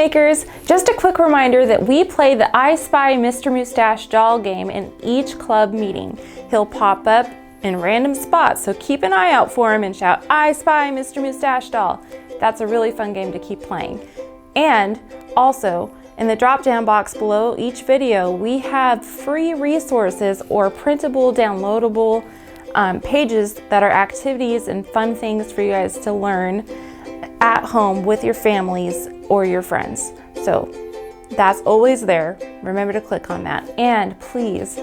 Waymakers, just a quick reminder that we play the I Spy Mr. Mustache doll game in each club meeting. He'll pop up in random spots, so keep an eye out for him and shout, "I spy Mr. Mustache doll." That's a really fun game to keep playing. And also, in the drop-down box below each video, we have free resources or printable, downloadable pages that are activities and fun things for you guys to learn at home with your families or your friends. So that's always there. Remember to click on that. And please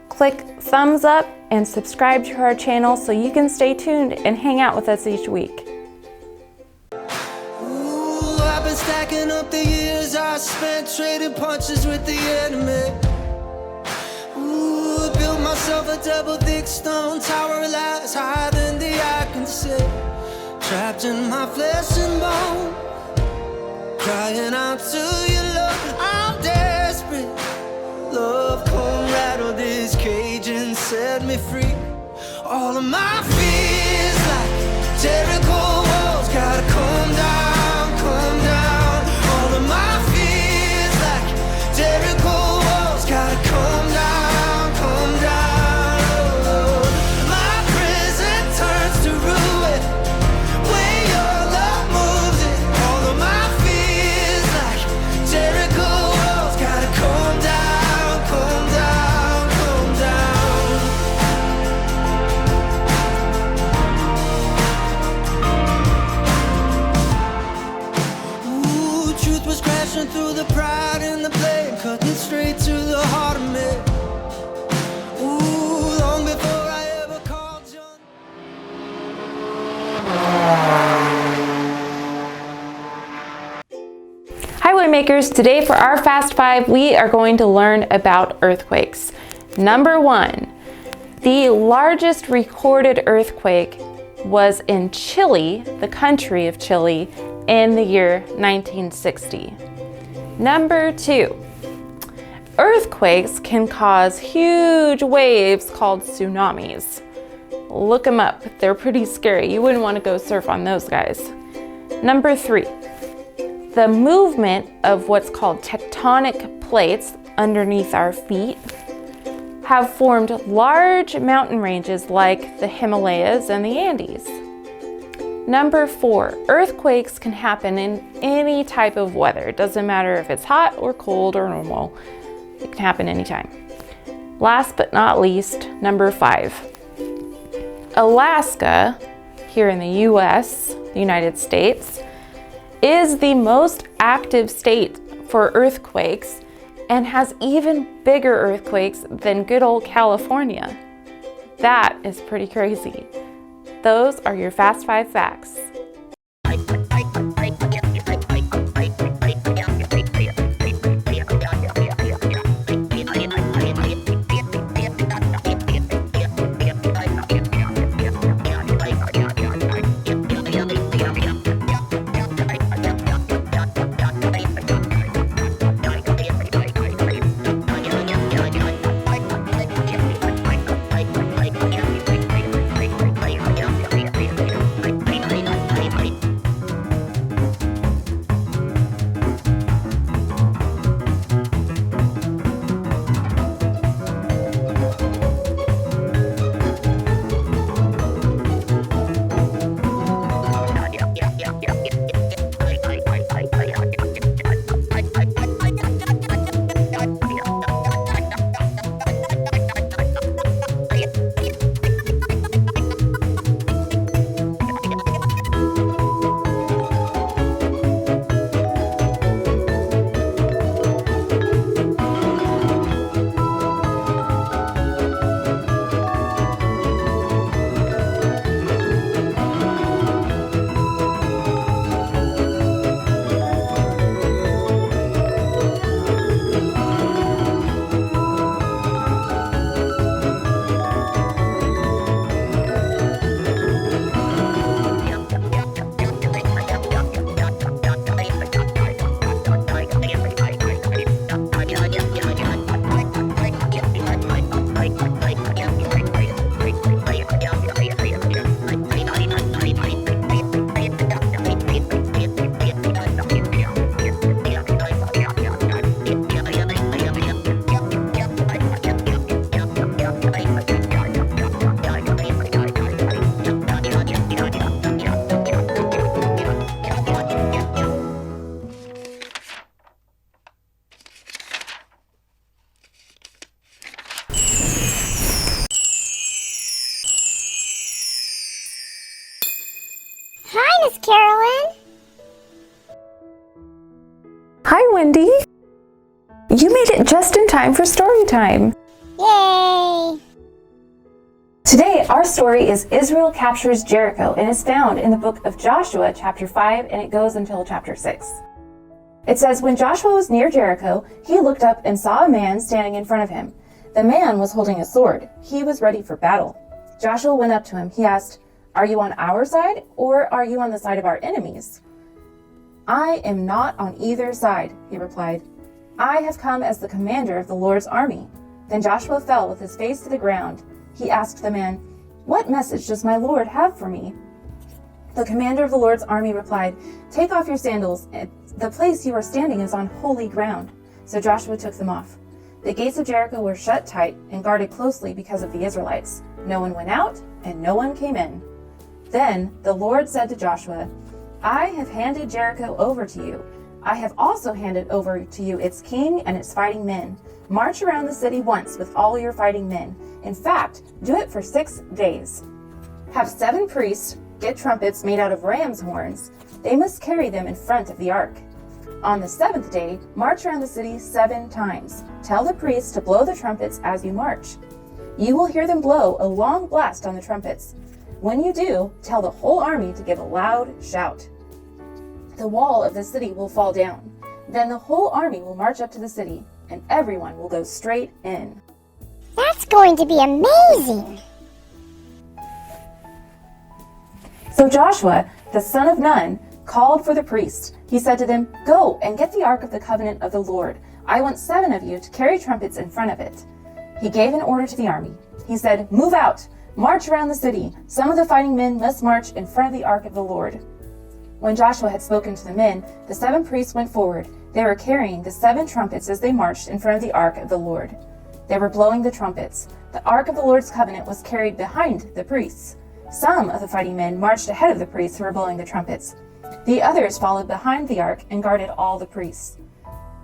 click thumbs up and subscribe to our channel so you can stay tuned and hang out with us each week. Ooh, I've been stacking up the years I spent trading punches with the enemy. Ooh, built myself a double thick stone tower lies higher than the eye can see. Trapped in my flesh and bone, crying out to you, love. I'm desperate. Love, come rattle this cage and set me free. All of my fears like Jericho walls gotta come down, come down. All of my fears like Jericho walls gotta come down, come down. Oh, my prison turns to ruin when your love moves it. All of my fears like Jericho walls gotta come down, come down, come down. Ooh, truth was crashing through the pride and the blame, cutting straight to the heart of me. Ooh, long before I ever called John. Hi Waymakers, today for our Fast 5, we are going to learn about earthquakes. Number 1, the largest recorded earthquake was in Chile, the country of Chile, in the year 1960. Number 2, earthquakes can cause huge waves called tsunamis. Look them up, they're pretty scary. You wouldn't want to go surf on those guys. Number 3, the movement of what's called tectonic plates underneath our feet have formed large mountain ranges like the Himalayas and the Andes. Number 4, earthquakes can happen in any type of weather. It doesn't matter if it's hot or cold or normal. It can happen anytime. Last but not least, number 5, Alaska, here in the US, the United States, is the most active state for earthquakes and has even bigger earthquakes than good old California. That is pretty crazy. Those are your Fast 5 facts. time for story time. Yay! Today, our story is Israel captures Jericho and is found in the book of Joshua, chapter 5, and it goes until chapter 6. It says, when Joshua was near Jericho, he looked up and saw a man standing in front of him. The man was holding a sword. He was ready for battle. Joshua went up to him. He asked, "Are you on our side, or are you on the side of our enemies?" "I am not on either side," he replied. "I have come as the commander of the Lord's army." Then Joshua fell with his face to the ground. He asked the man, "What message does my Lord have for me?" The commander of the Lord's army replied, "Take off your sandals. The place you are standing is on holy ground." So Joshua took them off. The gates of Jericho were shut tight and guarded closely because of the Israelites. No one went out and no one came in. Then the Lord said to Joshua, "I have handed Jericho over to you. I have also handed over to you its king and its fighting men. March around the city once with all your fighting men. In fact, do it for 6 days. Have 7 priests get trumpets made out of ram's horns. They must carry them in front of the ark. On the 7th day, march around the city 7 times. Tell the priests to blow the trumpets as you march. You will hear them blow a long blast on the trumpets. When you do, tell the whole army to give a loud shout. The wall of the city will fall down. Then the whole army will march up to the city, and everyone will go straight in." That's going to be amazing! So Joshua, the son of Nun, called for the priests. He said to them, "Go and get the ark of the covenant of the Lord. I want 7 of you to carry trumpets in front of it." He gave an order to the army. He said, "Move out, march around the city. Some of the fighting men must march in front of the ark of the Lord." When Joshua had spoken to the men, the 7 priests went forward. They were carrying the 7 trumpets as they marched in front of the ark of the Lord. They were blowing the trumpets. The ark of the Lord's covenant was carried behind the priests. Some of the fighting men marched ahead of the priests who were blowing the trumpets. The others followed behind the ark and guarded all the priests.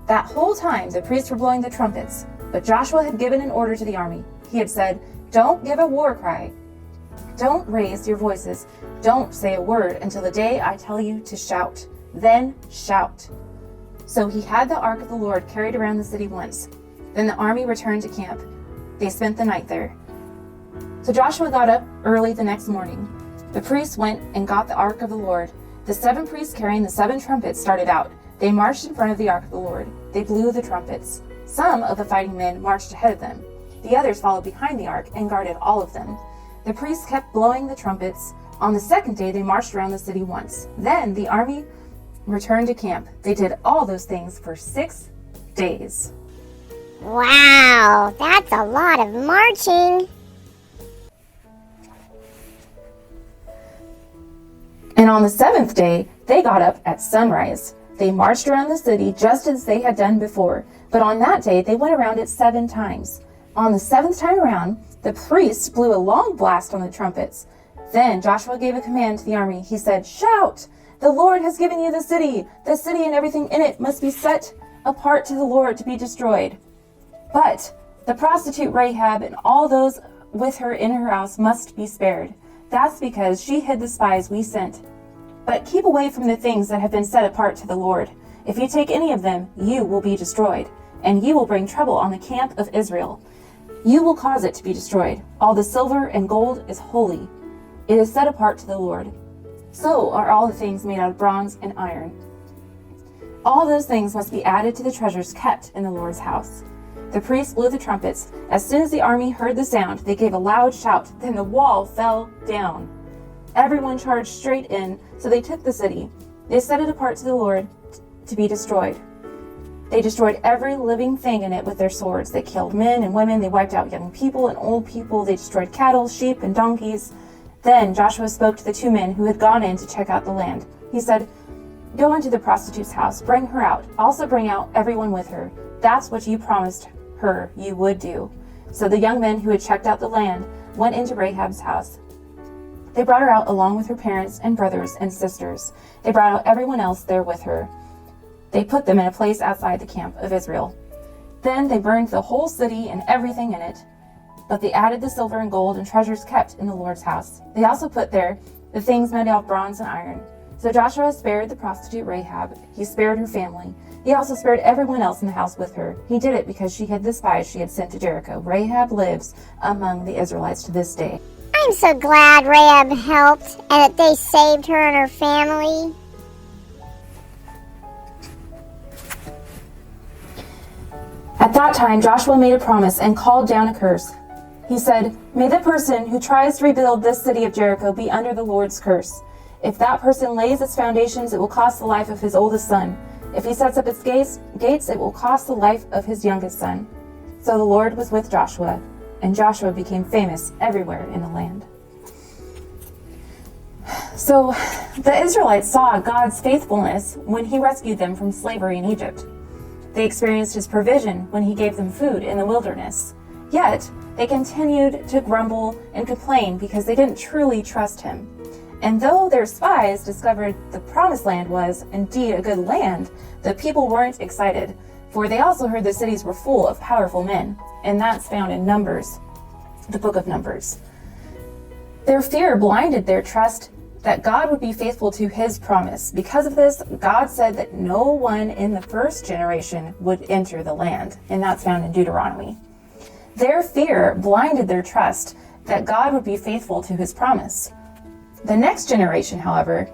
That whole time the priests were blowing the trumpets, but Joshua had given an order to the army. He had said, "Don't give a war cry. Don't raise your voices. Don't say a word until the day I tell you to shout. Then shout." So he had the ark of the Lord carried around the city once. Then the army returned to camp. They spent the night there. So Joshua got up early the next morning. The priests went and got the ark of the Lord. The 7 priests carrying the 7 trumpets started out. They marched in front of the ark of the Lord. They blew the trumpets. Some of the fighting men marched ahead of them. The others followed behind the ark and guarded all of them. The priests kept blowing the trumpets. On the 2nd day, they marched around the city once. Then the army returned to camp. They did all those things for 6 days. Wow, that's a lot of marching! And on the 7th day, they got up at sunrise. They marched around the city just as they had done before, but on that day they went around it 7 times. On the 7th time around, the priests blew a long blast on the trumpets. Then Joshua gave a command to the army. He said, "Shout! The Lord has given you the city. The city and everything in it must be set apart to the Lord to be destroyed. But the prostitute Rahab and all those with her in her house must be spared. That's because she hid the spies we sent. But keep away from the things that have been set apart to the Lord. If you take any of them, you will be destroyed, and you will bring trouble on the camp of Israel. You will cause it to be destroyed. All the silver and gold is holy. It is set apart to the Lord. So are all the things made out of bronze and iron. All those things must be added to the treasures kept in the Lord's house." The priests blew the trumpets. As soon as the army heard the sound, they gave a loud shout. Then the wall fell down. Everyone charged straight in, so they took the city. They set it apart to the Lord to be destroyed. They destroyed every living thing in it with their swords. They killed men and women. They wiped out young people and old people. They destroyed cattle, sheep, and donkeys. Then Joshua spoke to the 2 men who had gone in to check out the land. He said, "Go into the prostitute's house. Bring her out. Also bring out everyone with her. That's what you promised her you would do." So the young men who had checked out the land went into Rahab's house. They brought her out along with her parents and brothers and sisters. They brought out everyone else there with her. They put them in a place outside the camp of Israel. Then they burned the whole city and everything in it. But they added the silver and gold and treasures kept in the Lord's house. They also put there the things made out of bronze and iron. So Joshua spared the prostitute Rahab. He spared her family. He also spared everyone else in the house with her. He did it because she hid the spies she had sent to Jericho. Rahab lives among the Israelites to this day. I'm so glad Rahab helped and that they saved her and her family. At that time, Joshua made a promise and called down a curse. He said, "May the person who tries to rebuild this city of Jericho be under the Lord's curse. If that person lays its foundations, it will cost the life of his oldest son. If he sets up its gates, it will cost the life of his youngest son." So the Lord was with Joshua, and Joshua became famous everywhere in the land. So the Israelites saw God's faithfulness when he rescued them from slavery in Egypt. They experienced his provision when he gave them food in the wilderness. Yet, they continued to grumble and complain because they didn't truly trust him. And though their spies discovered the promised land was indeed a good land, the people weren't excited, for they also heard the cities were full of powerful men, and that's found in Numbers, the book of Numbers. Their fear blinded their trust that God would be faithful to his promise. Because of this, God said that no one in the first generation would enter the land, and that's found in Deuteronomy. Their fear blinded their trust that God would be faithful to his promise. The next generation, however,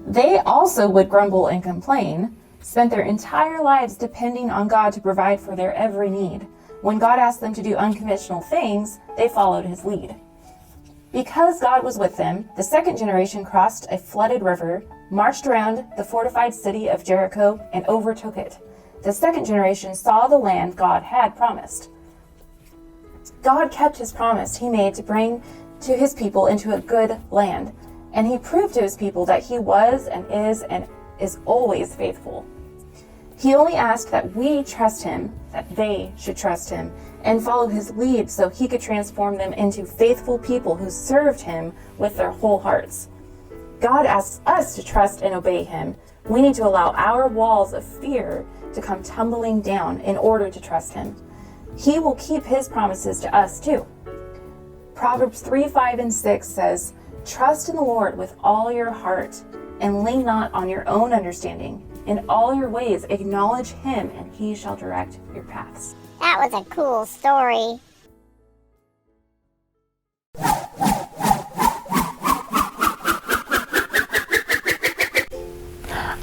they also would grumble and complain, spent their entire lives depending on God to provide for their every need. When God asked them to do unconventional things, they followed his lead. Because God was with them, the second generation crossed a flooded river, marched around the fortified city of Jericho, and overtook it. The second generation saw the land God had promised. God kept his promise he made to bring to his people into a good land, and he proved to his people that he was and is always faithful. He only asked that we trust him, that they should trust him, and follow his lead so he could transform them into faithful people who served him with their whole hearts. God asks us to trust and obey him. We need to allow our walls of fear to come tumbling down in order to trust him. He will keep his promises to us too. Proverbs 3, 5, and 6 says, "Trust in the Lord with all your heart, and lean not on your own understanding. In all your ways acknowledge him, and he shall direct your paths." That was a cool story.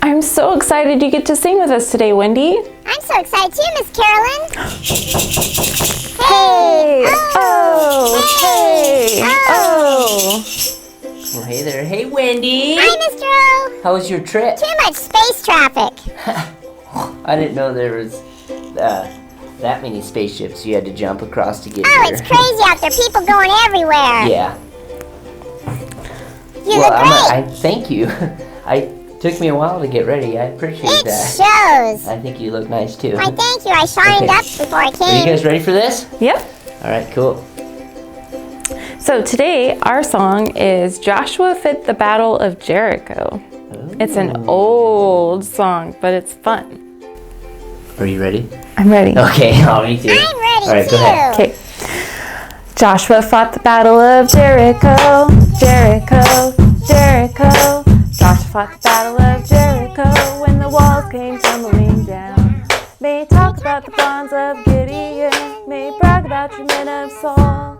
I'm so excited you get to sing with us today, Wendy. I'm so excited too, Miss Carolyn. Hey! Oh! Hey! Oh! Well, hey there. Hey, Wendy. Hi, Mr. O. How was your trip? Too much space traffic. I didn't know there was that many spaceships you had to jump across to get Oh, here. it's crazy out there. People going everywhere. Yeah. You look great. Thank you. It took me a while to get ready. I appreciate It that. shows. I think you look nice too. Why, thank you. I shined Okay. up before I Are you came. guys ready for this? Yep. All right, cool. So today our song is Joshua Fit the Battle of Jericho. It's an old song, but it's fun. Are you ready? I'm ready. Okay, oh, me too. I'm ready All right, too. go ahead. Okay. Joshua fought the battle of Jericho, Jericho, Jericho. Joshua fought the battle of Jericho when the walls came tumbling down. May talk about the bonds of Gideon, may brag about your men of Saul.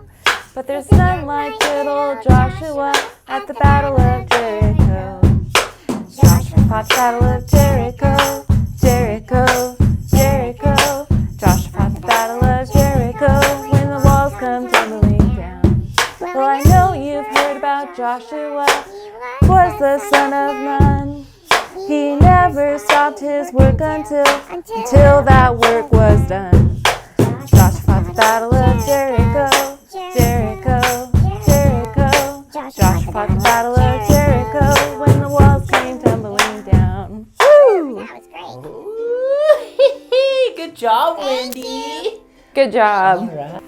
But there's none like little Joshua at the battle of Jericho. Joshua fought the battle of Jericho, Jericho, Jericho. Joshua fought the battle of Jericho when the walls come tumbling down. Well, I know you've heard about Joshua, was the son of Nun. He never stopped his work until that work was done. Joshua fought the battle of Jericho, Jericho, Jericho. Joshua fought the battle of Jericho when the walls came tumbling down. Woo! That was great. Ooh, good job, Wendy. Good job. All right.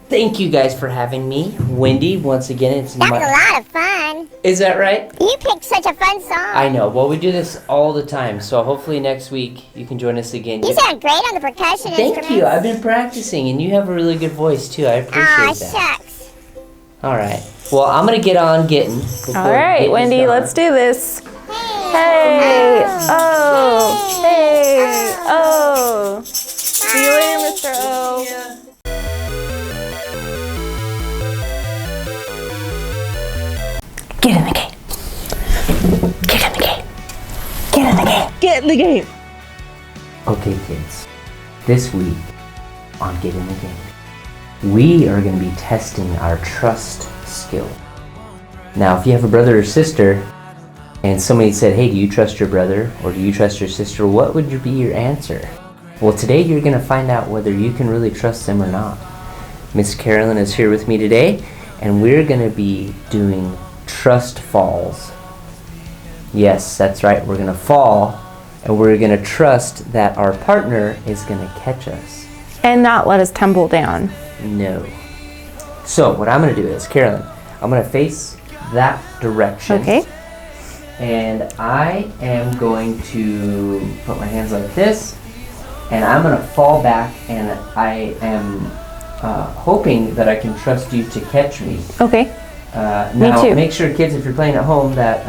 Thank you guys for having me, Wendy. Once again, it's That was a lot of fun. Is that right? You picked such a fun song. I know. Well, we do this all the time, so hopefully next week you can join us again. You sound great on the percussion Thank instruments. you. I've been practicing, and you have a really good voice too. I appreciate Aw, that. shucks. All right. Well, I'm gonna get on getting. All right, Wendy, let's do this. Hey, oh, hey, oh. See you later, Mr. O. Get in the game. Get in the game. Get in the game. Get in the game. Okay, kids. This week on Get in the Game, we are going to be testing our trust skill. Now, if you have a brother or sister, and somebody said, hey, do you trust your brother or do you trust your sister, what would be your answer? Well, today you're going to find out whether you can really trust them or not. Miss Carolyn is here with me today, and we're going to be doing trust falls. Yes, that's right. We're going to fall, and we're going to trust that our partner is going to catch us. And not let us tumble down. No. So what I'm going to do is, Carolyn, I'm going to face that direction. Okay. And I am going to put my hands like this, and I'm going to fall back, and I am hoping that I can trust you to catch me. Okay. Now, too. make sure, kids, if you're playing at home, that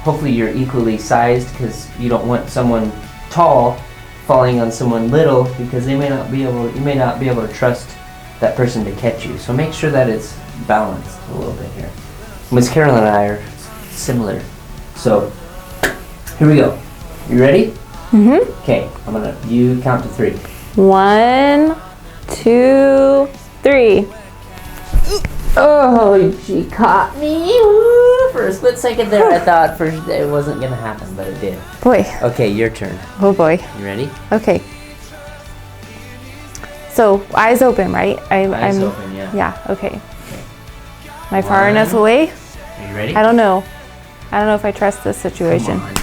hopefully you're equally sized, because you don't want someone tall falling on someone little, because you may not be able to trust that person to catch you. So make sure that it's balanced a little bit here. Miss Carolyn and I are similar. So here we go. You ready? Mm-hmm. Okay, you count to 3. 1, 2, 3. Oh, she caught me. Woo! For a split second there, I thought it wasn't going to happen, but it did. Boy. Okay, your turn. Oh boy. You ready? Okay. So eyes open, right? Eyes open, yeah. Yeah. Okay. Am I far enough away? Are you ready? I don't know. I don't know if I trust this situation. Come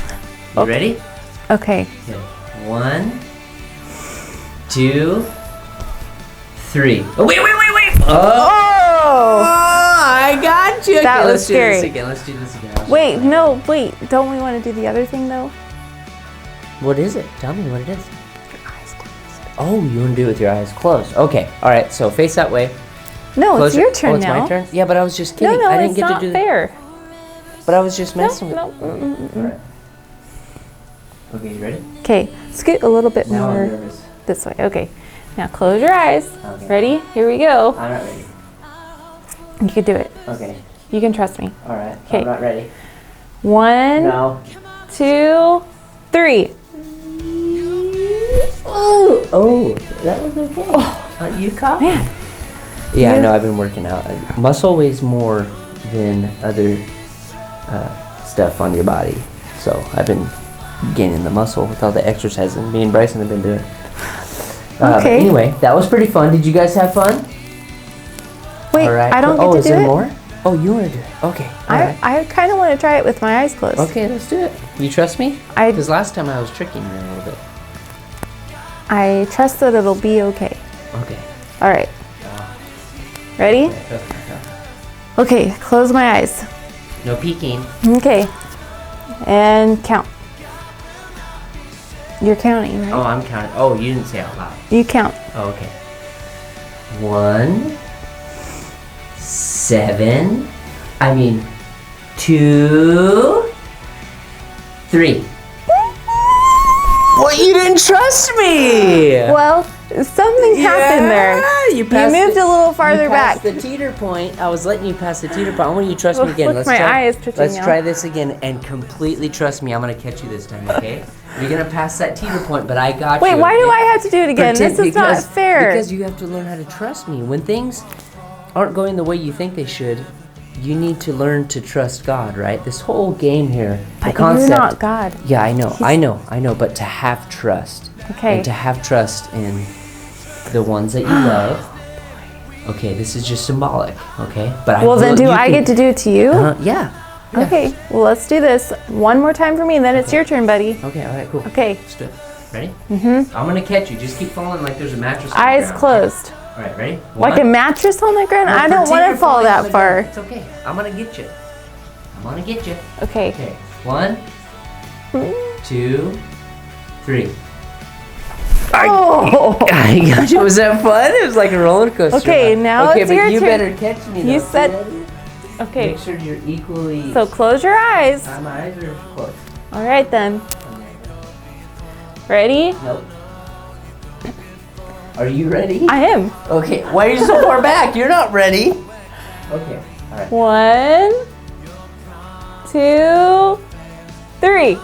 on. You ready? Okay. Okay. 1, 2, 3. Oh, wait! Oh! I got you. That Okay, was let's scary. Let's do this again. Wait, no, wait. Don't we want to do the other thing though? What is it? Tell me what it is. Eyes closed. Oh, you want to do it with your eyes closed. Okay. All right. So face that way. No, Close it's your turn it's now. my turn? Yeah, but I was just kidding. No, I didn't it's get not to do fair. But I was just messing No. with All right. Okay, you ready? Okay, scoot a little bit Now I'm more nervous. this way. Okay. Now close your eyes. Okay. Ready? Here we go. I'm not ready. You can do it. Okay. You can trust me. All right. Okay. I'm not ready. 1, No. 2, 3. Oh, that was okay. You caught me. Man. Yeah, I know. I've been working out. Muscle weighs more than other stuff on your body, so I've been gaining the muscle with all the exercising me and Bryson have been doing. Okay. Anyway, that was pretty fun. Did you guys have fun? Wait, All right. I don't get to is do there it? more? Oh, you want to do it? Okay. All right. I kind of want to try it with my eyes closed. Okay, let's do it. You trust me? I- Because last time I was tricking you a little bit. I trust that it'll be okay. Okay. All right. Ready? Okay. Okay, close my eyes. No peeking. Okay. And count. You're counting, right? Oh, I'm counting. Oh, you didn't say out loud. You count. Oh, okay. 1, 7. 2, 3. Well, you didn't trust me. Well, something happened there. You moved a little farther back. The teeter point. I was letting you pass the teeter point. I want you to trust me again. Look, my eye is twitching Let's now. try this again and completely trust me. I'm gonna catch you this time, okay? You're gonna pass that teeter point, but I got you. Wait, why do okay? I have to do it again? This is not fair. Because you have to learn how to trust me. When things aren't going the way you think they should, you need to learn to trust God, right? This whole game here, the But concept. you're not God. Yeah, I know. But to have trust. Okay. And to have trust in the ones that you love. Okay, this is just symbolic, okay? But Well, then do I get to do it to you? Yeah. Okay, well, let's do this one more time for me, and then it's your turn, buddy. Okay, all right, cool. Okay. Let's do it. Ready? Mm-hmm. I'm gonna catch you. Just keep falling like there's a mattress on the Eyes ground. closed. All right, ready? Like a mattress on the ground? No, I don't want pretend to fall you're falling on that the far. ground. It's okay. I'm gonna get you. Okay. Okay. 1, 2, 3. Oh. Gosh, was that fun? It was like a roller coaster. Okay, now okay, it's but your you turn. better catch me. You though. said. Okay. Make sure you're equally. So close your eyes. My eyes are closed. All right then. Ready? Nope. Are you ready? I am. Okay. Why are you so far back? You're not ready. Okay. All right. 1, 2, 3.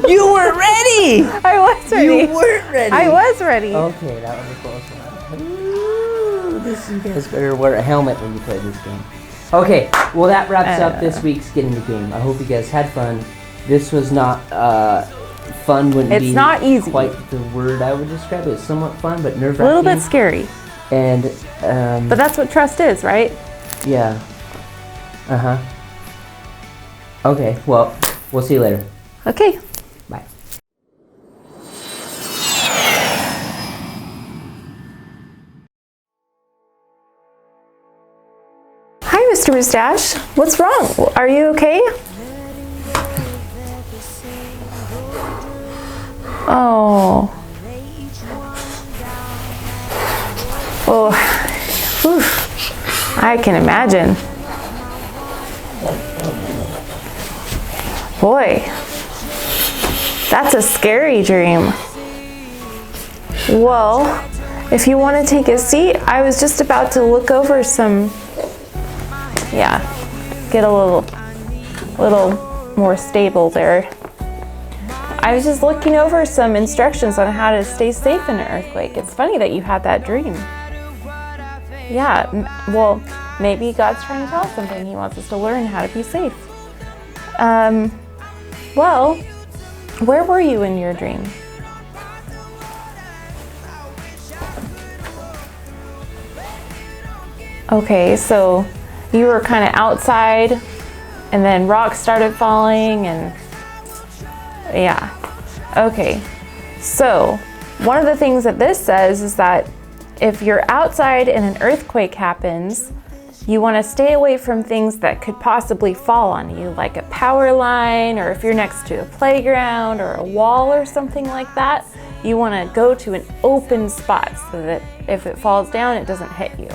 You weren't ready. I was ready. You weren't ready. I was ready. Okay, that was a close one. Ooh, you guys better wear a helmet when you play this game. Okay, well that wraps up this week's Get in the Game. I hope you guys had fun. This was not fun. Wouldn't It's be not easy. quite the word I would describe it. It's somewhat fun, but A nerve-wracking. little bit scary. And But that's what trust is, right? yeah. Okay, well, we'll see you later. Okay. Bye. Hi, Mr. Stache. What's wrong? Are you okay? Oh. Oh. Whew. I can imagine. Boy, that's a scary dream. Well, if you want to take a seat, I was just about to look over some, get a little more stable there. I was just looking over some instructions on how to stay safe in an earthquake. It's funny that you had that dream. Yeah, well, maybe God's trying to tell us something. He wants us to learn how to be safe. Well, where were you in your dream? Okay, so you were kind of outside and then rocks started falling and yeah. Okay, so one of the things that this says is that if you're outside and an earthquake happens, you want to stay away from things that could possibly fall on you, like a power line, or if you're next to a playground or a wall or something like that, you want to go to an open spot so that if it falls down, it doesn't hit you.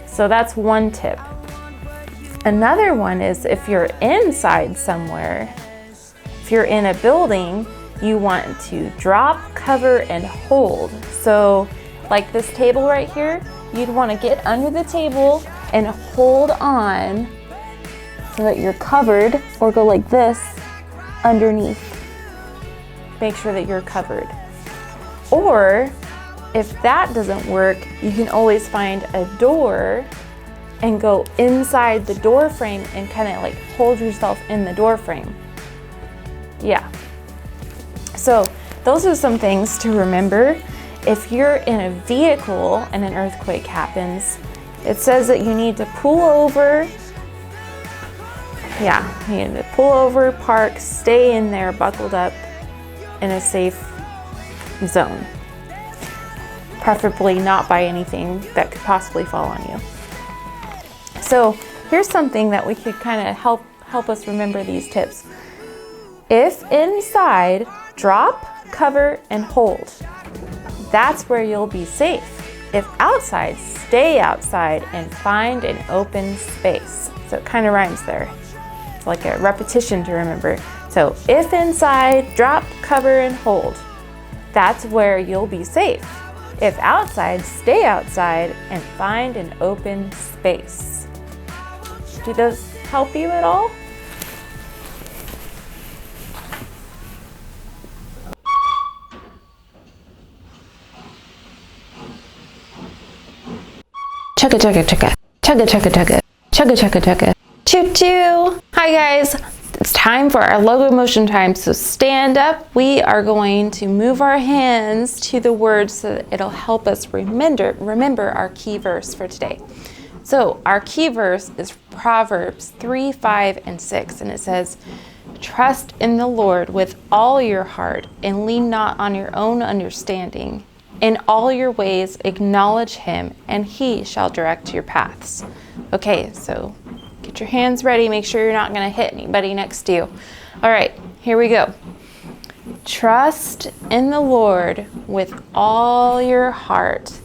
So that's one tip. Another one is if you're inside somewhere, if you're in a building, you want to drop, cover, and hold. So like this table right here, you'd want to get under the table and hold on so that you're covered, or go like this underneath. Make sure that you're covered. Or if that doesn't work, you can always find a door and go inside the door frame and kind of like hold yourself in the door frame. Yeah. So those are some things to remember. If you're in a vehicle and an earthquake happens, it says that you need to pull over. Yeah, you need to pull over, park, stay in there buckled up in a safe zone. Preferably not by anything that could possibly fall on you. So here's something that we could kind of help us remember these tips. If inside, drop, cover, and hold. That's where you'll be safe. If outside, stay outside and find an open space. So it kind of rhymes there. It's like a repetition to remember. So if inside, drop, cover, and hold. That's where you'll be safe. If outside, stay outside and find an open space. Do those help you at all? Chugga chugga chugga, chugga chugga chugga, chugga chugga chugga, choo choo. Hi guys, it's time for our Logomotion time. So stand up. We are going to move our hands to the words so that it'll help us remember our key verse for today. So our key verse is Proverbs 3, 5, and 6, and it says, "Trust in the Lord with all your heart and lean not on your own understanding. In all your ways acknowledge him, and he shall direct your paths." Okay, so get your hands ready. Make sure you're not going to hit anybody next to you. All right, here we go. Trust in the Lord with all your heart.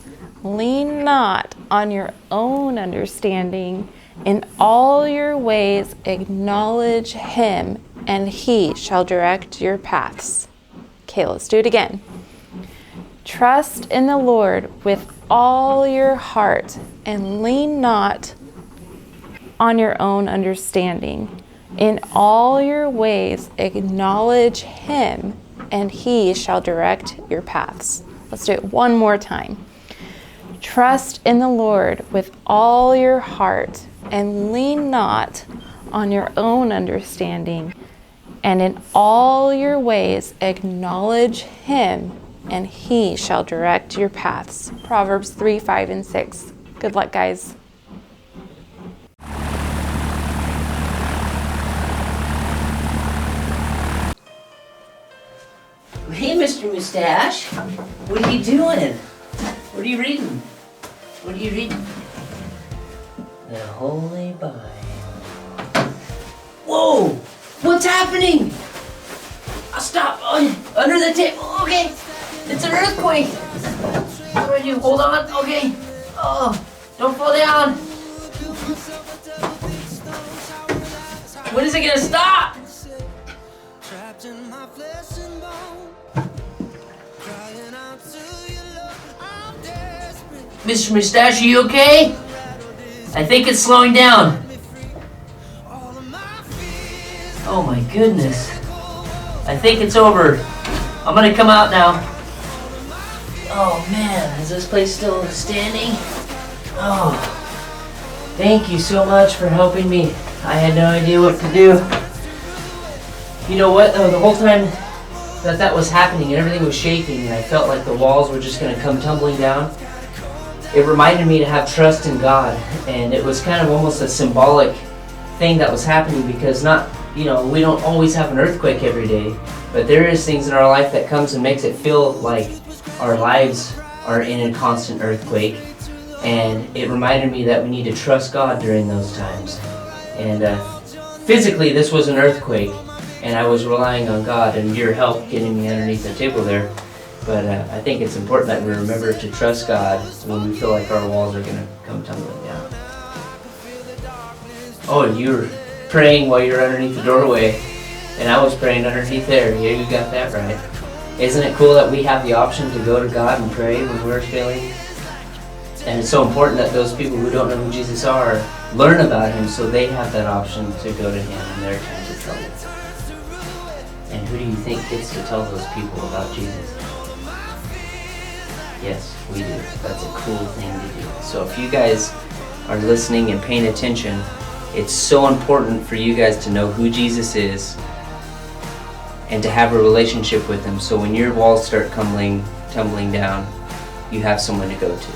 Lean not on your own understanding. In all your ways acknowledge him, and he shall direct your paths. Okay, let's do it again. Trust in the Lord with all your heart, and lean not on your own understanding. In all your ways acknowledge him, and he shall direct your paths. Let's do it one more time. Trust in the Lord with all your heart, and lean not on your own understanding. And in all your ways acknowledge him, and he shall direct your paths. Proverbs 3, 5, and 6. Good luck, guys. Hey, Mr. Mustache. What are you doing? What are you reading? What are you reading? The Holy Bible. Whoa! What's happening? Stop! Under the table. Okay. It's an earthquake. What do I do? Hold on. Okay. Oh, don't fall down. When is it gonna stop? Trapped in my flesh and bone, crying out to you, Lord, I'm desperate. Mr. Mustache, are you okay? I think it's slowing down. Oh my goodness. I think it's over. I'm gonna come out now. Oh man, is this place still standing? Oh, thank you so much for helping me. I had no idea what to do. You know what though, the whole time that was happening and everything was shaking and I felt like the walls were just gonna come tumbling down, it reminded me to have trust in God. And it was kind of almost a symbolic thing that was happening because we don't always have an earthquake every day, but there is things in our life that comes and makes it feel like our lives are in a constant earthquake. And it reminded me that we need to trust God during those times. And physically this was an earthquake and I was relying on God and your help getting me underneath the table there. But I think it's important that we remember to trust God when we feel like our walls are going to come tumbling down. Oh, and you were praying while you were underneath the doorway, and I was praying underneath there. Yeah, you got that right. Isn't it cool that we have the option to go to God and pray when we're failing? And it's so important that those people who don't know who Jesus are learn about him so they have that option to go to him in their times of trouble. And who do you think gets to tell those people about Jesus? Yes, we do. That's a cool thing to do. So if you guys are listening and paying attention, it's so important for you guys to know who Jesus is and to have a relationship with him, so when your walls start tumbling down, you have someone to go to.